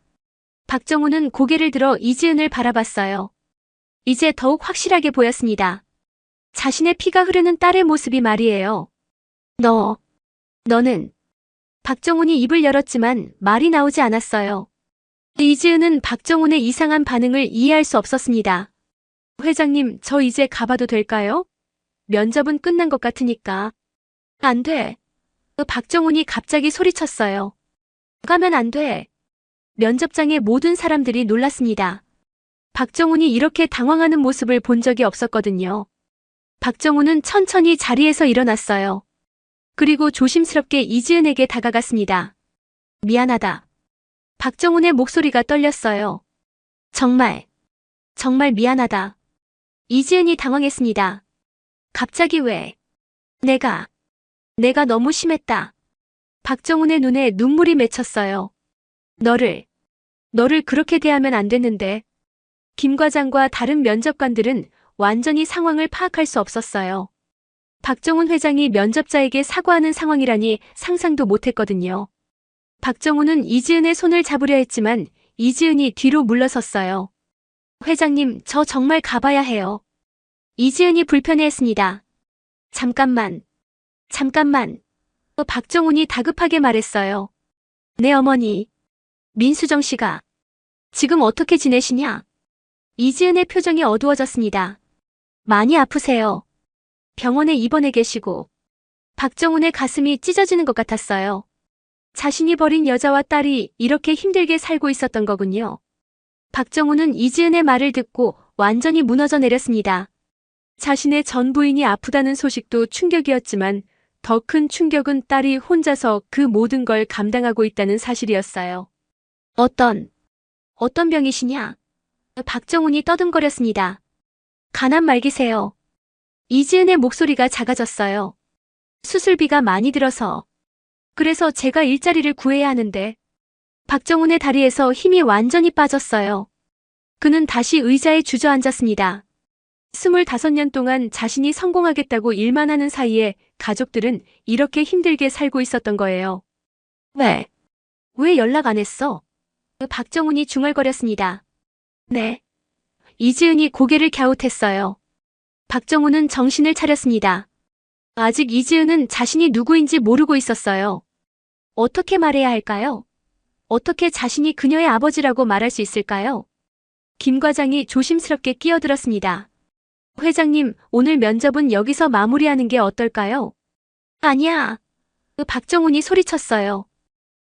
박정훈은 고개를 들어 이지은을 바라봤어요. 이제 더욱 확실하게 보였습니다. 자신의 피가 흐르는 딸의 모습이 말이에요. 너는. 박정훈이 입을 열었지만 말이 나오지 않았어요. 이지은은 박정훈의 이상한 반응을 이해할 수 없었습니다. 회장님, 저 이제 가봐도 될까요? 면접은 끝난 것 같으니까. 안 돼. 박정훈이 갑자기 소리쳤어요. 가면 안 돼. 면접장의 모든 사람들이 놀랐습니다. 박정훈이 이렇게 당황하는 모습을 본 적이 없었거든요. 박정훈은 천천히 자리에서 일어났어요. 그리고 조심스럽게 이지은에게 다가갔습니다. 미안하다. 박정훈의 목소리가 떨렸어요. 정말 미안하다. 이지은이 당황했습니다. 갑자기 왜? 내가 너무 심했다. 박정훈의 눈에 눈물이 맺혔어요. 너를 그렇게 대하면 안 됐는데. 김 과장과 다른 면접관들은 완전히 상황을 파악할 수 없었어요. 박정훈 회장이 면접자에게 사과하는 상황이라니 상상도 못했거든요. 박정훈은 이지은의 손을 잡으려 했지만 이지은이 뒤로 물러섰어요. 회장님, 저 정말 가봐야 해요. 이지은이 불편해했습니다. 잠깐만. 박정훈이 다급하게 말했어요. 내 어머니, 민수정 씨가 지금 어떻게 지내시냐? 이지은의 표정이 어두워졌습니다. 많이 아프세요. 병원에 입원해 계시고. 박정훈의 가슴이 찢어지는 것 같았어요. 자신이 버린 여자와 딸이 이렇게 힘들게 살고 있었던 거군요. 박정훈은 이지은의 말을 듣고 완전히 무너져 내렸습니다. 자신의 전 부인이 아프다는 소식도 충격이었지만 더 큰 충격은 딸이 혼자서 그 모든 걸 감당하고 있다는 사실이었어요. 어떤 병이시냐? 박정훈이 떠듬거렸습니다. 간암 말기세요. 이지은의 목소리가 작아졌어요. 수술비가 많이 들어서. 그래서 제가 일자리를 구해야 하는데. 박정훈의 다리에서 힘이 완전히 빠졌어요. 그는 다시 의자에 주저앉았습니다. 25년 동안 자신이 성공하겠다고 일만 하는 사이에 가족들은 이렇게 힘들게 살고 있었던 거예요. 왜 연락 안 했어? 박정훈이 중얼거렸습니다. 네. 이지은이 고개를 갸웃했어요. 박정훈은 정신을 차렸습니다. 아직 이지은은 자신이 누구인지 모르고 있었어요. 어떻게 말해야 할까요? 어떻게 자신이 그녀의 아버지라고 말할 수 있을까요? 김 과장이 조심스럽게 끼어들었습니다. 회장님, 오늘 면접은 여기서 마무리하는 게 어떨까요? 아니야. 박정훈이 소리쳤어요.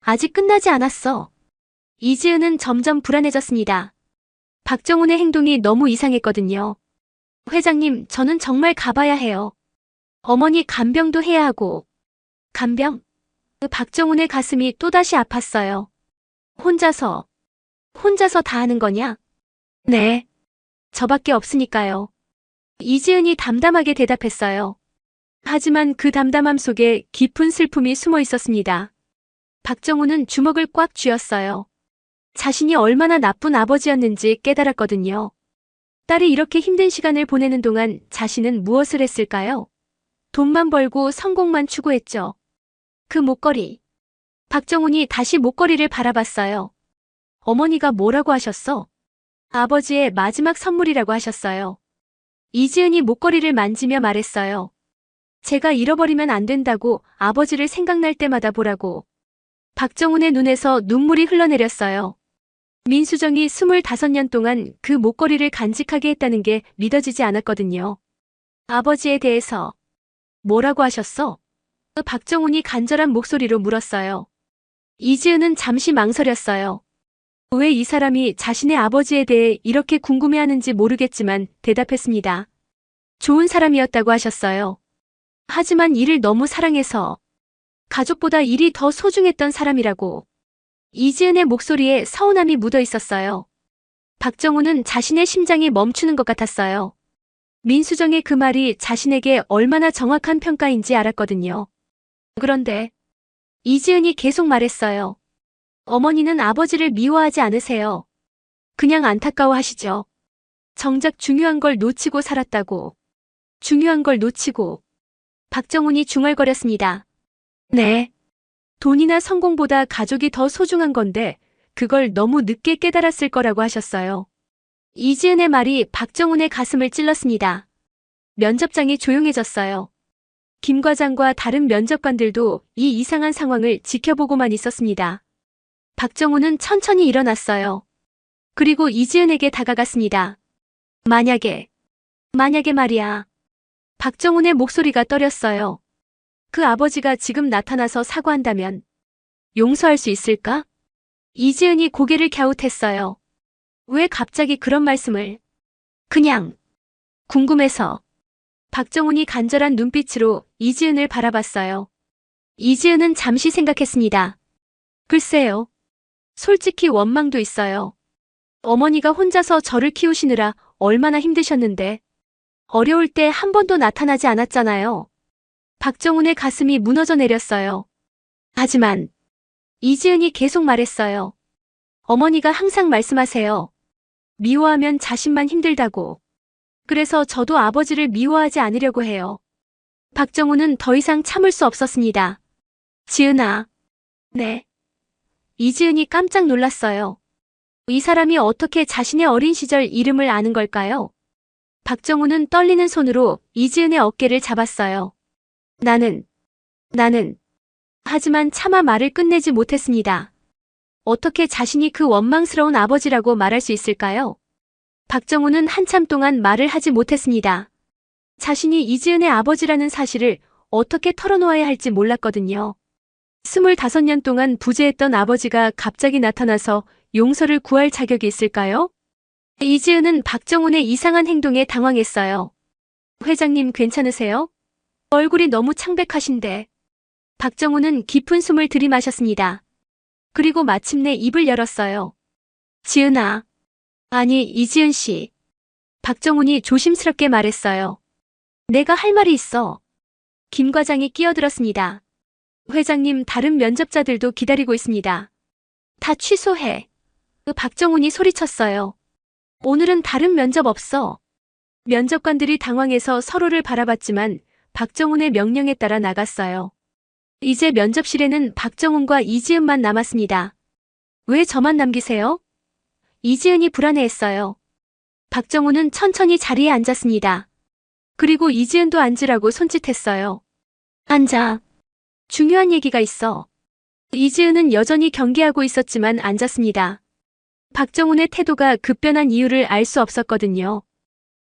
아직 끝나지 않았어. 이지은은 점점 불안해졌습니다. 박정훈의 행동이 너무 이상했거든요. 회장님, 저는 정말 가봐야 해요. 어머니 간병도 해야 하고. 간병? 박정훈의 가슴이 또다시 아팠어요. 혼자서 다 하는 거냐? 네. 저밖에 없으니까요. 이지은이 담담하게 대답했어요. 하지만 그 담담함 속에 깊은 슬픔이 숨어 있었습니다. 박정훈은 주먹을 꽉 쥐었어요. 자신이 얼마나 나쁜 아버지였는지 깨달았거든요. 딸이 이렇게 힘든 시간을 보내는 동안 자신은 무엇을 했을까요? 돈만 벌고 성공만 추구했죠. 그 목걸이. 박정훈이 다시 목걸이를 바라봤어요. 어머니가 뭐라고 하셨어? 아버지의 마지막 선물이라고 하셨어요. 이지은이 목걸이를 만지며 말했어요. 제가 잃어버리면 안 된다고 아버지를 생각날 때마다 보라고. 박정훈의 눈에서 눈물이 흘러내렸어요. 민수정이 25년 동안 그 목걸이를 간직하게 했다는 게 믿어지지 않았거든요. 아버지에 대해서 뭐라고 하셨어? 박정훈이 간절한 목소리로 물었어요. 이지은은 잠시 망설였어요. 왜 이 사람이 자신의 아버지에 대해 이렇게 궁금해하는지 모르겠지만 대답했습니다. 좋은 사람이었다고 하셨어요. 하지만 일을 너무 사랑해서 가족보다 일이 더 소중했던 사람이라고. 이지은의 목소리에 서운함이 묻어 있었어요. 박정훈은 자신의 심장이 멈추는 것 같았어요. 민수정의 그 말이 자신에게 얼마나 정확한 평가인지 알았거든요. 그런데 이지은이 계속 말했어요. 어머니는 아버지를 미워하지 않으세요. 그냥 안타까워하시죠. 정작 중요한 걸 놓치고 살았다고. 중요한 걸 놓치고. 박정훈이 중얼거렸습니다. 네. 돈이나 성공보다 가족이 더 소중한 건데 그걸 너무 늦게 깨달았을 거라고 하셨어요. 이지은의 말이 박정훈의 가슴을 찔렀습니다. 면접장이 조용해졌어요. 김 과장과 다른 면접관들도 이 이상한 상황을 지켜보고만 있었습니다. 박정훈은 천천히 일어났어요. 그리고 이지은에게 다가갔습니다. 만약에 말이야. 박정훈의 목소리가 떨렸어요. 그 아버지가 지금 나타나서 사과한다면 용서할 수 있을까? 이지은이 고개를 갸웃했어요. 왜 갑자기 그런 말씀을? 그냥 궁금해서. 박정훈이 간절한 눈빛으로 이지은을 바라봤어요. 이지은은 잠시 생각했습니다. 글쎄요. 솔직히 원망도 있어요. 어머니가 혼자서 저를 키우시느라 얼마나 힘드셨는데 어려울 때 한 번도 나타나지 않았잖아요. 박정훈의 가슴이 무너져 내렸어요. 하지만 이지은이 계속 말했어요. 어머니가 항상 말씀하세요. 미워하면 자신만 힘들다고. 그래서 저도 아버지를 미워하지 않으려고 해요. 박정훈은 더 이상 참을 수 없었습니다. 지은아. 네. 이지은이 깜짝 놀랐어요. 이 사람이 어떻게 자신의 어린 시절 이름을 아는 걸까요? 박정훈은 떨리는 손으로 이지은의 어깨를 잡았어요. 나는. 하지만 차마 말을 끝내지 못했습니다. 어떻게 자신이 그 원망스러운 아버지라고 말할 수 있을까요? 박정훈은 한참 동안 말을 하지 못했습니다. 자신이 이지은의 아버지라는 사실을 어떻게 털어놓아야 할지 몰랐거든요. 25년 동안 부재했던 아버지가 갑자기 나타나서 용서를 구할 자격이 있을까요? 이지은은 박정훈의 이상한 행동에 당황했어요. 회장님 괜찮으세요? 얼굴이 너무 창백하신데. 박정훈은 깊은 숨을 들이마셨습니다. 그리고 마침내 입을 열었어요. 지은아. 아니, 이지은 씨. 박정훈이 조심스럽게 말했어요. 내가 할 말이 있어. 김 과장이 끼어들었습니다. 회장님, 다른 면접자들도 기다리고 있습니다. 다 취소해. 박정훈이 소리쳤어요. 오늘은 다른 면접 없어. 면접관들이 당황해서 서로를 바라봤지만 박정훈의 명령에 따라 나갔어요. 이제 면접실에는 박정훈과 이지은만 남았습니다. 왜 저만 남기세요? 이지은이 불안해했어요. 박정훈은 천천히 자리에 앉았습니다. 그리고 이지은도 앉으라고 손짓했어요. 앉아. 중요한 얘기가 있어. 이지은은 여전히 경계하고 있었지만 앉았습니다. 박정훈의 태도가 급변한 이유를 알 수 없었거든요.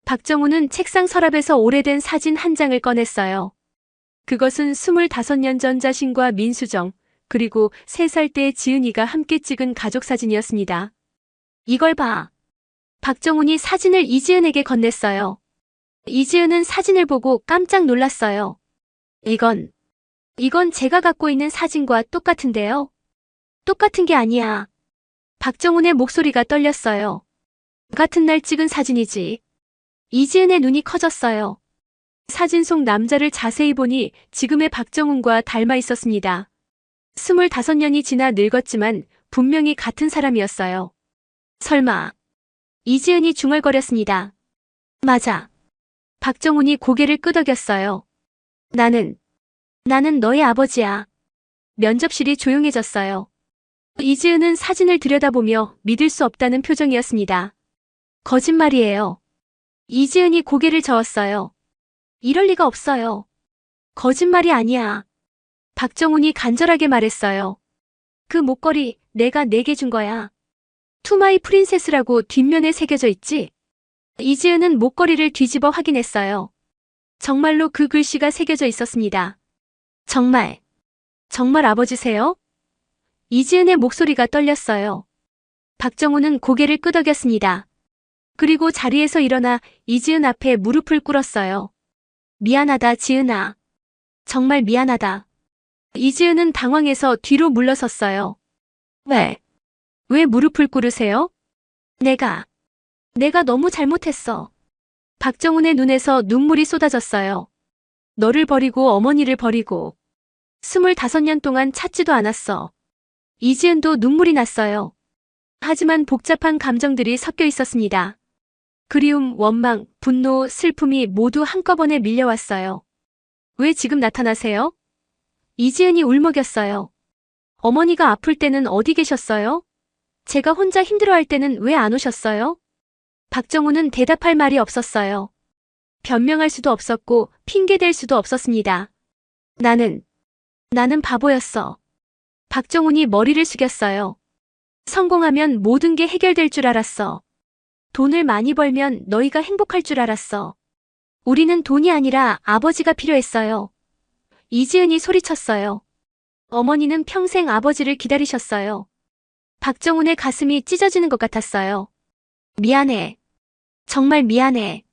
박정훈은 책상 서랍에서 오래된 사진 한 장을 꺼냈어요. 그것은 25년 전 자신과 민수정, 그리고 3살 때 지은이가 함께 찍은 가족 사진이었습니다. 이걸 봐. 박정훈이 사진을 이지은에게 건넸어요. 이지은은 사진을 보고 깜짝 놀랐어요. 이건 제가 갖고 있는 사진과 똑같은데요. 똑같은 게 아니야. 박정훈의 목소리가 떨렸어요. 같은 날 찍은 사진이지. 이지은의 눈이 커졌어요. 사진 속 남자를 자세히 보니 지금의 박정훈과 닮아 있었습니다. 25년이 지나 늙었지만 분명히 같은 사람이었어요. 설마. 이지은이 중얼거렸습니다. 맞아. 박정훈이 고개를 끄덕였어요. 나는 너의 아버지야. 면접실이 조용해졌어요. 이지은은 사진을 들여다보며 믿을 수 없다는 표정이었습니다. 거짓말이에요. 이지은이 고개를 저었어요. 이럴 리가 없어요. 거짓말이 아니야. 박정훈이 간절하게 말했어요. 그 목걸이 내가 내게 준 거야. 투마이 프린세스라고 뒷면에 새겨져 있지? 이지은은 목걸이를 뒤집어 확인했어요. 정말로 그 글씨가 새겨져 있었습니다. 정말 아버지세요? 이지은의 목소리가 떨렸어요. 박정훈은 고개를 끄덕였습니다. 그리고 자리에서 일어나 이지은 앞에 무릎을 꿇었어요. 미안하다, 지은아. 정말 미안하다. 이지은은 당황해서 뒤로 물러섰어요. 왜 무릎을 꿇으세요? 내가 너무 잘못했어. 박정훈의 눈에서 눈물이 쏟아졌어요. 너를 버리고 어머니를 버리고 25년 동안 찾지도 않았어. 이지은도 눈물이 났어요. 하지만 복잡한 감정들이 섞여 있었습니다. 그리움, 원망, 분노, 슬픔이 모두 한꺼번에 밀려왔어요. 왜 지금 나타나세요? 이지은이 울먹였어요. 어머니가 아플 때는 어디 계셨어요? 제가 혼자 힘들어할 때는 왜 안 오셨어요? 박정훈은 대답할 말이 없었어요. 변명할 수도 없었고 핑계댈 수도 없었습니다. 나는 바보였어. 박정훈이 머리를 숙였어요. 성공하면 모든 게 해결될 줄 알았어. 돈을 많이 벌면 너희가 행복할 줄 알았어. 우리는 돈이 아니라 아버지가 필요했어요. 이지은이 소리쳤어요. 어머니는 평생 아버지를 기다리셨어요. 박정훈의 가슴이 찢어지는 것 같았어요. 미안해. 정말 미안해.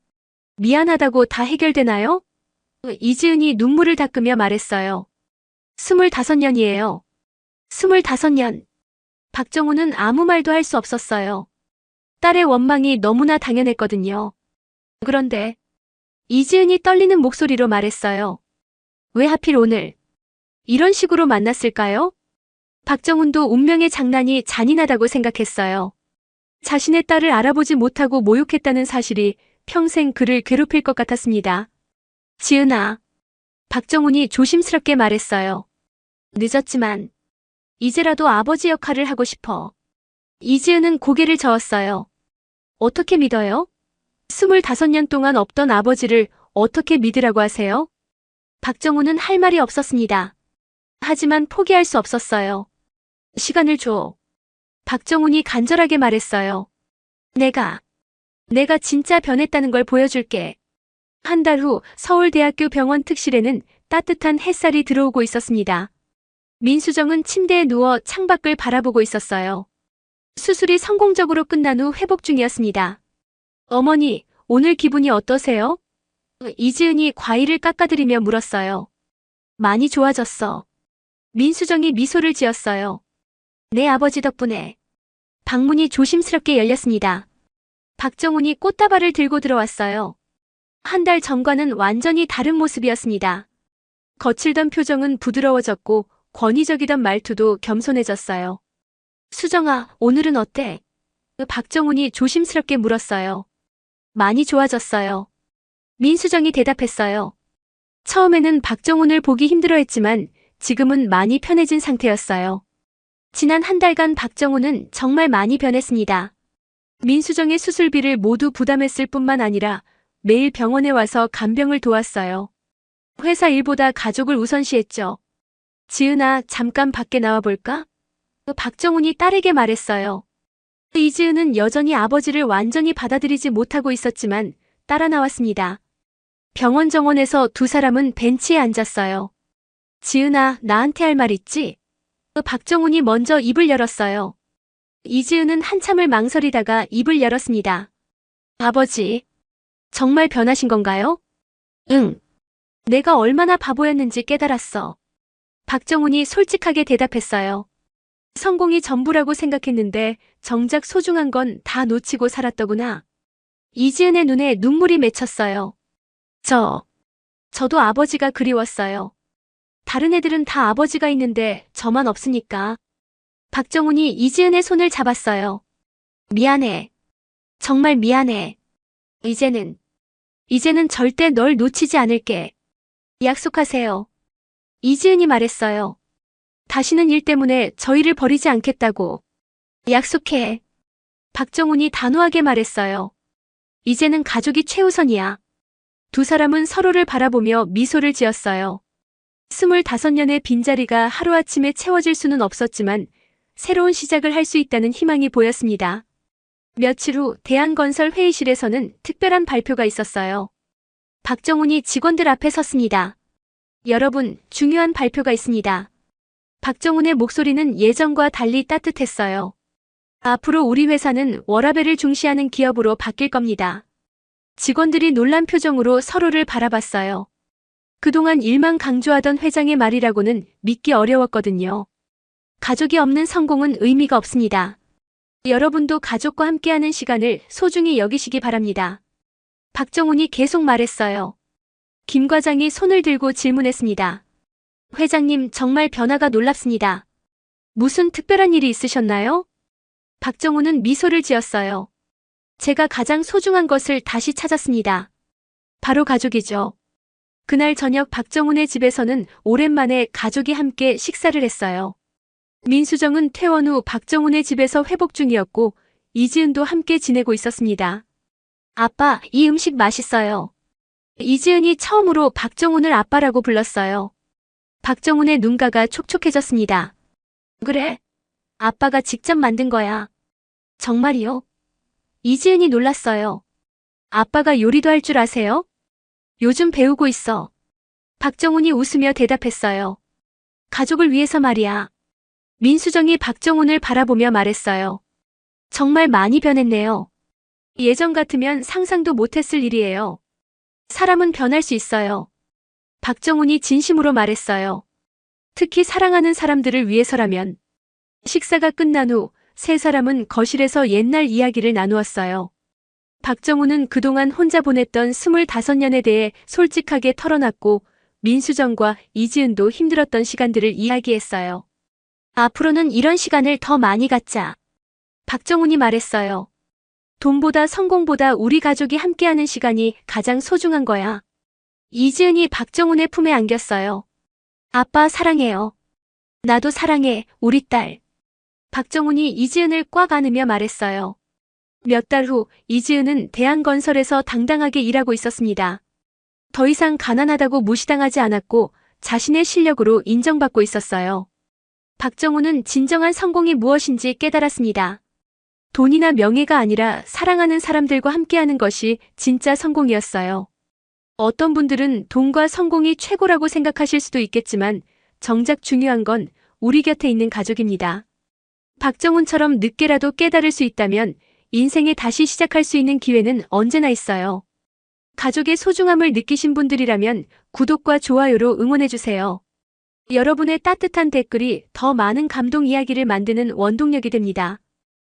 미안하다고 다 해결되나요? 이지은이 눈물을 닦으며 말했어요. 25년이에요. 25년. 박정훈은 아무 말도 할 수 없었어요. 딸의 원망이 너무나 당연했거든요. 그런데 이지은이 떨리는 목소리로 말했어요. 왜 하필 오늘 이런 식으로 만났을까요? 박정훈도 운명의 장난이 잔인하다고 생각했어요. 자신의 딸을 알아보지 못하고 모욕했다는 사실이 평생 그를 괴롭힐 것 같았습니다. 지은아. 박정훈이 조심스럽게 말했어요. 늦었지만 이제라도 아버지 역할을 하고 싶어. 이지은은 고개를 저었어요. 어떻게 믿어요? 25년 동안 없던 아버지를 어떻게 믿으라고 하세요? 박정훈은 할 말이 없었습니다. 하지만 포기할 수 없었어요. 시간을 줘. 박정훈이 간절하게 말했어요. 내가 진짜 변했다는 걸 보여줄게. 한 달 후 서울대학교 병원 특실에는 따뜻한 햇살이 들어오고 있었습니다. 민수정은 침대에 누워 창밖을 바라보고 있었어요. 수술이 성공적으로 끝난 후 회복 중이었습니다. 어머니, 오늘 기분이 어떠세요? 이지은이 과일을 깎아드리며 물었어요. 많이 좋아졌어. 민수정이 미소를 지었어요. 내 아버지 덕분에. 방문이 조심스럽게 열렸습니다. 박정훈이 꽃다발을 들고 들어왔어요. 한 달 전과는 완전히 다른 모습이었습니다. 거칠던 표정은 부드러워졌고 권위적이던 말투도 겸손해졌어요. 수정아, 오늘은 어때? 박정훈이 조심스럽게 물었어요. 많이 좋아졌어요. 민수정이 대답했어요. 처음에는 박정훈을 보기 힘들어했지만 지금은 많이 편해진 상태였어요. 지난 한 달간 박정훈은 정말 많이 변했습니다. 민수정의 수술비를 모두 부담했을 뿐만 아니라 매일 병원에 와서 간병을 도왔어요. 회사 일보다 가족을 우선시했죠. 지은아, 잠깐 밖에 나와볼까? 박정훈이 딸에게 말했어요. 이지은은 여전히 아버지를 완전히 받아들이지 못하고 있었지만 따라 나왔습니다. 병원 정원에서 두 사람은 벤치에 앉았어요. 지은아, 나한테 할 말 있지? 박정훈이 먼저 입을 열었어요. 이지은은 한참을 망설이다가 입을 열었습니다. 아버지, 정말 변하신 건가요? 응. 내가 얼마나 바보였는지 깨달았어. 박정훈이 솔직하게 대답했어요. 성공이 전부라고 생각했는데 정작 소중한 건 다 놓치고 살았더구나. 이지은의 눈에 눈물이 맺혔어요. 저도 아버지가 그리웠어요. 다른 애들은 다 아버지가 있는데 저만 없으니까. 박정훈이 이지은의 손을 잡았어요. 미안해. 정말 미안해. 이제는 절대 널 놓치지 않을게. 약속하세요. 이지은이 말했어요. 다시는 일 때문에 저희를 버리지 않겠다고. 약속해. 박정훈이 단호하게 말했어요. 이제는 가족이 최우선이야. 두 사람은 서로를 바라보며 미소를 지었어요. 25년의 빈자리가 하루아침에 채워질 수는 없었지만 새로운 시작을 할 수 있다는 희망이 보였습니다. 며칠 후 대한건설 회의실에서는 특별한 발표가 있었어요. 박정훈이 직원들 앞에 섰습니다. 여러분, 중요한 발표가 있습니다. 박정훈의 목소리는 예전과 달리 따뜻했어요. 앞으로 우리 회사는 워라밸을 중시하는 기업으로 바뀔 겁니다. 직원들이 놀란 표정으로 서로를 바라봤어요. 그동안 일만 강조하던 회장의 말이라고는 믿기 어려웠거든요. 가족이 없는 성공은 의미가 없습니다. 여러분도 가족과 함께하는 시간을 소중히 여기시기 바랍니다. 박정훈이 계속 말했어요. 김 과장이 손을 들고 질문했습니다. 회장님, 정말 변화가 놀랍습니다. 무슨 특별한 일이 있으셨나요? 박정훈은 미소를 지었어요. 제가 가장 소중한 것을 다시 찾았습니다. 바로 가족이죠. 그날 저녁 박정훈의 집에서는 오랜만에 가족이 함께 식사를 했어요. 민수정은 퇴원 후 박정훈의 집에서 회복 중이었고 이지은도 함께 지내고 있었습니다. 아빠, 이 음식 맛있어요. 이지은이 처음으로 박정훈을 아빠라고 불렀어요. 박정훈의 눈가가 촉촉해졌습니다. 그래? 아빠가 직접 만든 거야. 정말이요? 이지은이 놀랐어요. 아빠가 요리도 할 줄 아세요? 요즘 배우고 있어. 박정훈이 웃으며 대답했어요. 가족을 위해서 말이야. 민수정이 박정훈을 바라보며 말했어요. 정말 많이 변했네요. 예전 같으면 상상도 못했을 일이에요. 사람은 변할 수 있어요. 박정훈이 진심으로 말했어요. 특히 사랑하는 사람들을 위해서라면. 식사가 끝난 후 세 사람은 거실에서 옛날 이야기를 나누었어요. 박정훈은 그동안 혼자 보냈던 25년에 대해 솔직하게 털어놨고 민수정과 이지은도 힘들었던 시간들을 이야기했어요. 앞으로는 이런 시간을 더 많이 갖자. 박정훈이 말했어요. 돈보다 성공보다 우리 가족이 함께하는 시간이 가장 소중한 거야. 이지은이 박정훈의 품에 안겼어요. 아빠 사랑해요. 나도 사랑해, 우리 딸. 박정훈이 이지은을 꽉 안으며 말했어요. 몇 달 후 이지은은 대한건설에서 당당하게 일하고 있었습니다. 더 이상 가난하다고 무시당하지 않았고 자신의 실력으로 인정받고 있었어요. 박정훈은 진정한 성공이 무엇인지 깨달았습니다. 돈이나 명예가 아니라 사랑하는 사람들과 함께하는 것이 진짜 성공이었어요. 어떤 분들은 돈과 성공이 최고라고 생각하실 수도 있겠지만 정작 중요한 건 우리 곁에 있는 가족입니다. 박정훈처럼 늦게라도 깨달을 수 있다면 인생에 다시 시작할 수 있는 기회는 언제나 있어요. 가족의 소중함을 느끼신 분들이라면 구독과 좋아요로 응원해주세요. 여러분의 따뜻한 댓글이 더 많은 감동 이야기를 만드는 원동력이 됩니다.